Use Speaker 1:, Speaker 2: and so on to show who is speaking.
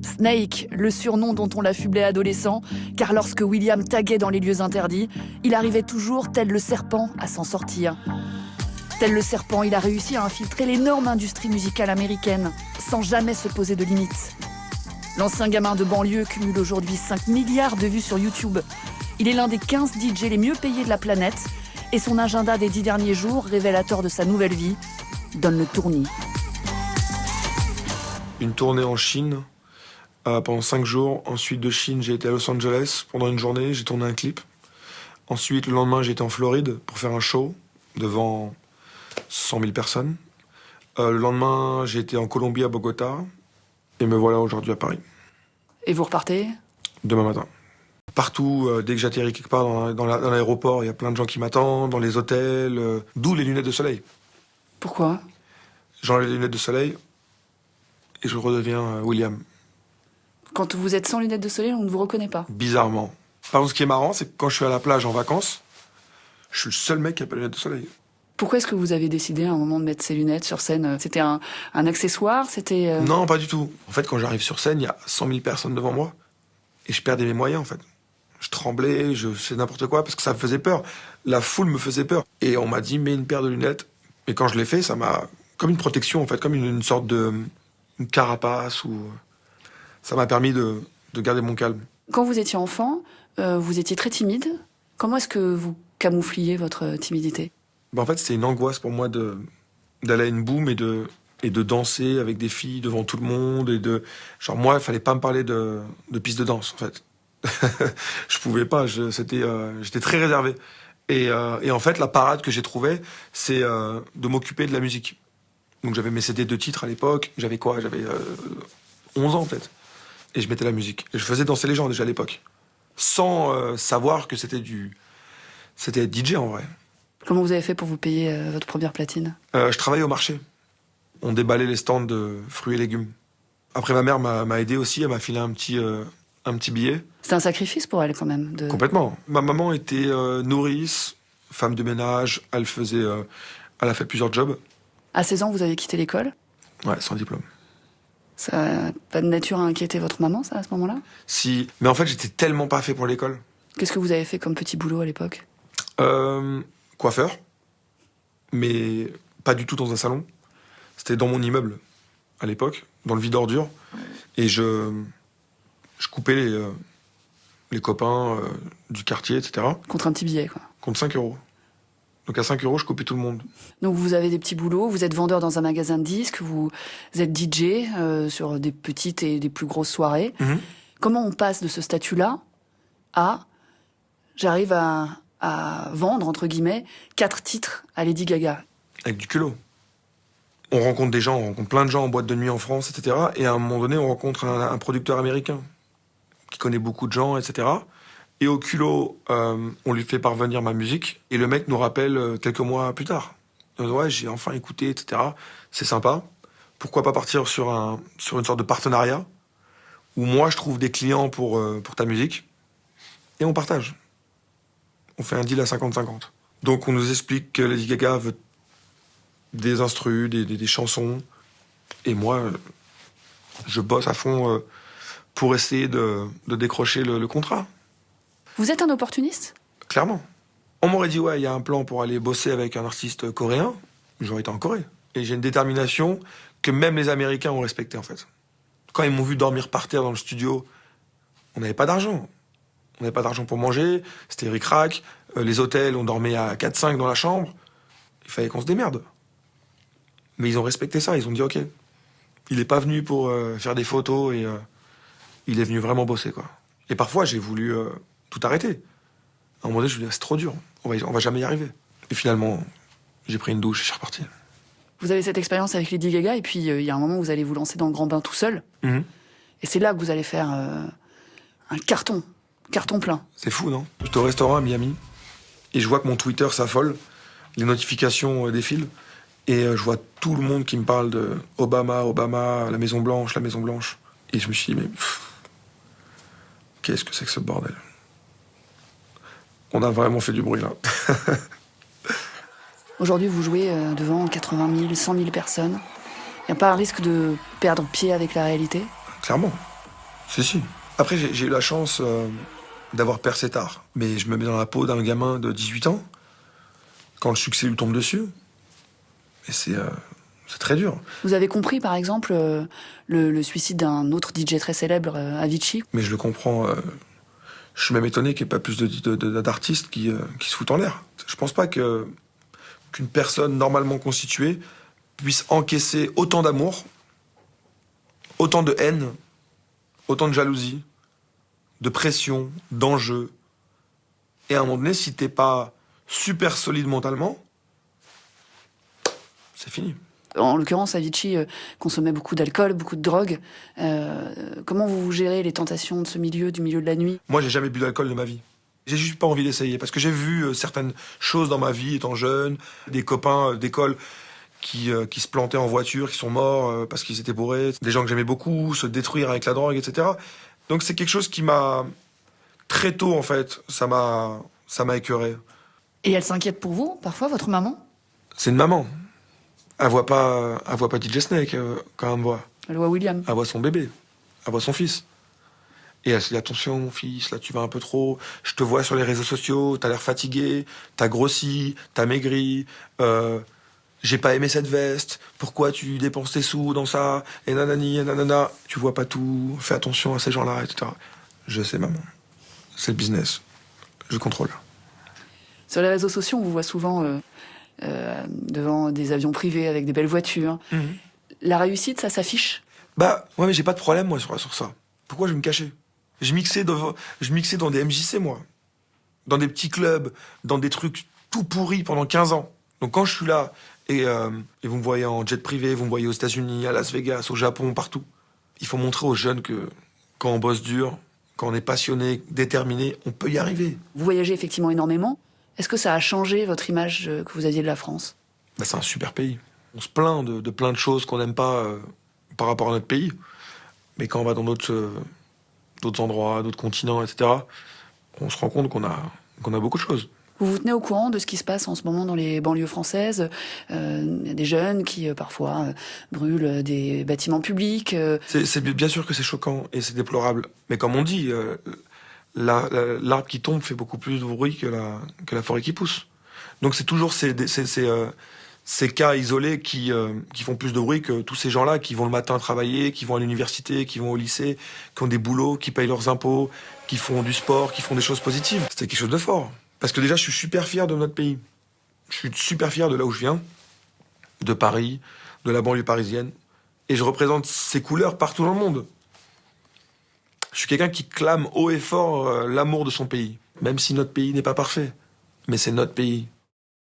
Speaker 1: Snake, le surnom dont on l'affublait adolescent, car lorsque William taguait dans les lieux interdits, il arrivait toujours, tel le serpent, à s'en sortir. Tel le serpent, il a réussi à infiltrer l'énorme industrie musicale américaine, sans jamais se poser de limites. L'ancien gamin de banlieue cumule aujourd'hui 5 milliards de vues sur YouTube. Il est l'un des 15 DJ les mieux payés de la planète, et son agenda des 10 derniers jours, révélateur de sa nouvelle vie, donne le tournis.
Speaker 2: Une tournée en Chine pendant 5 jours. Ensuite de Chine, j'ai été à Los Angeles pendant une journée, j'ai tourné un clip. Ensuite, le lendemain, j'ai été en Floride pour faire un show devant 100 000 personnes. Le lendemain, j'ai été en Colombie, à Bogota. Et me voilà aujourd'hui à Paris.
Speaker 1: Et vous repartez ?
Speaker 2: Demain matin. Partout, dès que j'atterris quelque part dans l'aéroport, il y a plein de gens qui m'attendent, dans les hôtels. D'où les lunettes de soleil.
Speaker 1: Pourquoi ?
Speaker 2: J'enlève les lunettes de soleil et je redeviens William.
Speaker 1: Quand vous êtes sans lunettes de soleil, on ne vous reconnaît pas.
Speaker 2: Bizarrement. Par contre, ce qui est marrant, c'est que quand je suis à la plage en vacances, je suis le seul mec qui a pas de lunettes de soleil.
Speaker 1: Pourquoi est-ce que vous avez décidé à un moment de mettre ces lunettes sur scène ? C'était un accessoire ? C'était
Speaker 2: Non, pas du tout. En fait, quand j'arrive sur scène, il y a 100 000 personnes devant moi. Et je perdais mes moyens, en fait. Je tremblais, je faisais n'importe quoi, parce que ça me faisait peur. La foule me faisait peur. Et on m'a dit, mets une paire de lunettes. Et quand je l'ai fait, ça m'a... Comme une protection, en fait, comme une sorte de... Une carapace, ou... Ça m'a permis de garder mon calme.
Speaker 1: Quand vous étiez enfant, vous étiez très timide. Comment est-ce que vous camoufliez votre timidité ?
Speaker 2: En fait, c'était une angoisse pour moi d'aller à une boum et de danser avec des filles devant tout le monde. Genre, moi, il fallait pas me parler de piste de danse, en fait. Je pouvais pas, j'étais très réservé. Et en fait, la parade que j'ai trouvée, c'est de m'occuper de la musique. Donc j'avais mes CD de titres à l'époque. J'avais 11 ans, peut-être. Et je mettais la musique. Et je faisais danser les gens, déjà, à l'époque. Sans savoir que c'était être DJ, en vrai.
Speaker 1: Comment vous avez fait pour vous payer votre première platine ?
Speaker 2: Je travaillais au marché. On déballait les stands de fruits et légumes. Après, ma mère m'a aidé aussi. Elle m'a filé un petit billet.
Speaker 1: C'était un sacrifice pour elle, quand même.
Speaker 2: Complètement. Ma maman était nourrice, femme de ménage. Elle a fait plusieurs jobs.
Speaker 1: À 16 ans, vous avez quitté l'école ?
Speaker 2: Ouais, sans diplôme.
Speaker 1: Ça n'a pas de nature à inquiéter votre maman, ça, à ce moment-là ?
Speaker 2: Si. Mais en fait, j'étais tellement pas fait pour l'école.
Speaker 1: Qu'est-ce que vous avez fait comme petit boulot à l'époque ?
Speaker 2: Coiffeur. Mais pas du tout dans un salon. C'était dans mon immeuble, à l'époque, dans le vide ordure. Et je coupais les copains du quartier, etc.
Speaker 1: Contre un petit billet, quoi.
Speaker 2: Contre 5 euros. Donc à 5 euros, je coupais tout le monde.
Speaker 1: Donc vous avez des petits boulots, vous êtes vendeur dans un magasin de disques, vous êtes DJ sur des petites et des plus grosses soirées.
Speaker 2: Mm-hmm.
Speaker 1: Comment on passe de ce statut-là à j'arrive à vendre, entre guillemets, 4 titres à Lady Gaga ?
Speaker 2: Avec du culot. On rencontre des gens, on rencontre plein de gens en boîte de nuit en France, etc. Et à un moment donné, on rencontre un producteur américain qui connaît beaucoup de gens, etc. Et au culot, on lui fait parvenir ma musique. Et le mec nous rappelle quelques mois plus tard. Ouais, j'ai enfin écouté, etc. C'est sympa. Pourquoi pas partir sur une sorte de partenariat où moi, je trouve des clients pour ta musique. Et on partage. On fait un deal à 50-50. Donc on nous explique que Lady Gaga veut des instrus, des chansons. Et moi, je bosse à fond pour essayer de décrocher le contrat.
Speaker 1: Vous êtes un opportuniste ?
Speaker 2: Clairement. On m'aurait dit, ouais, il y a un plan pour aller bosser avec un artiste coréen. J'aurais été en Corée. Et j'ai une détermination que même les Américains ont respectée, en fait. Quand ils m'ont vu dormir par terre dans le studio, on n'avait pas d'argent. On n'avait pas d'argent pour manger, c'était ric-rac. Les hôtels, on dormait à 4-5 dans la chambre. Il fallait qu'on se démerde. Mais ils ont respecté ça, ils ont dit ok. Il n'est pas venu pour faire des photos et il est venu vraiment bosser, quoi. Et parfois, j'ai voulu tout arrêter. À un moment donné, je me suis dit, c'est trop dur, on va jamais y arriver. Et finalement, j'ai pris une douche et je suis reparti.
Speaker 1: Vous avez cette expérience avec Lady Gaga et puis il y a un moment où vous allez vous lancer dans le grand bain tout seul.
Speaker 2: Mm-hmm.
Speaker 1: Et c'est là que vous allez faire un carton plein.
Speaker 2: C'est fou, non ? J'étais au restaurant à Miami et je vois que mon Twitter s'affole, les notifications défilent et je vois tout le monde qui me parle de Obama, la Maison Blanche. Et je me suis dit, mais qu'est-ce que c'est que ce bordel ? On a vraiment fait du bruit, là.
Speaker 1: Aujourd'hui, vous jouez devant 80 000, 100 000 personnes. Il n'y a pas un risque de perdre pied avec la réalité ?
Speaker 2: Clairement. Si. Après, j'ai eu la chance d'avoir percé tard. Mais je me mets dans la peau d'un gamin de 18 ans, quand le succès lui tombe dessus. Et c'est très dur.
Speaker 1: Vous avez compris, par exemple, le suicide d'un autre DJ très célèbre, Avicii.
Speaker 2: Mais je le comprends. Je suis même étonné qu'il n'y ait pas plus d'artistes qui se foutent en l'air. Je pense pas qu'une personne normalement constituée puisse encaisser autant d'amour, autant de haine, autant de jalousie, de pression, d'enjeux. Et à un moment donné, si t'es pas super solide mentalement, c'est fini.
Speaker 1: En l'occurrence, Avicii consommait beaucoup d'alcool, beaucoup de drogue. Comment vous gérez les tentations de ce milieu, du milieu de la nuit?
Speaker 2: Moi, j'ai jamais bu d'alcool de ma vie. J'ai juste pas envie d'essayer, parce que j'ai vu certaines choses dans ma vie, étant jeune, des copains d'école qui se plantaient en voiture, qui sont morts parce qu'ils étaient bourrés, des gens que j'aimais beaucoup, se détruire avec la drogue, etc. Donc c'est quelque chose qui m'a... Très tôt, en fait, ça m'a écœuré.
Speaker 1: Et elle s'inquiète pour vous, parfois, votre maman?
Speaker 2: C'est une maman. Elle voit pas DJ Snake quand elle me voit.
Speaker 1: Elle voit William.
Speaker 2: Elle voit son bébé. Elle voit son fils. Et elle se dit, attention, mon fils, là, tu vas un peu trop. Je te vois sur les réseaux sociaux, t'as l'air fatigué, t'as grossi, t'as maigri. J'ai pas aimé cette veste. Pourquoi tu dépenses tes sous dans ça? Et nanani, et nanana. Tu vois pas tout. Fais attention à ces gens-là, etc. Je sais, maman. C'est le business. Je contrôle.
Speaker 1: Sur les réseaux sociaux, on vous voit souvent devant des avions privés avec des belles voitures. La réussite, ça s'affiche?
Speaker 2: Bah, ouais, mais j'ai pas de problème, moi, sur ça. Pourquoi je vais me cacher? Je mixais dans des MJC, moi. Dans des petits clubs, dans des trucs tout pourris pendant 15 ans. Donc quand je suis là, et vous me voyez en jet privé, vous me voyez aux États-Unis, à Las Vegas, au Japon, partout, il faut montrer aux jeunes que quand on bosse dur, quand on est passionné, déterminé, on peut y arriver.
Speaker 1: Vous voyagez effectivement énormément. Est-ce que ça a changé votre image que vous aviez de la France?
Speaker 2: Bah, c'est un super pays. On se plaint de plein de choses qu'on n'aime pas par rapport à notre pays. Mais quand on va dans d'autres endroits, d'autres continents, etc., on se rend compte qu'on a beaucoup de choses.
Speaker 1: Vous vous tenez au courant de ce qui se passe en ce moment dans les banlieues françaises? Il y a des jeunes qui, parfois, brûlent des bâtiments publics.
Speaker 2: C'est bien sûr que c'est choquant et c'est déplorable. Mais comme on dit, l'arbre qui tombe fait beaucoup plus de bruit que la forêt qui pousse. Donc c'est toujours ces cas isolés qui font plus de bruit que tous ces gens-là qui vont le matin travailler, qui vont à l'université, qui vont au lycée, qui ont des boulots, qui payent leurs impôts, qui font du sport, qui font des choses positives. C'est quelque chose de fort. Parce que déjà, je suis super fier de notre pays. Je suis super fier de là où je viens, de Paris, de la banlieue parisienne. Et je représente ces couleurs partout dans le monde. Je suis quelqu'un qui clame haut et fort l'amour de son pays. Même si notre pays n'est pas parfait. Mais c'est notre pays.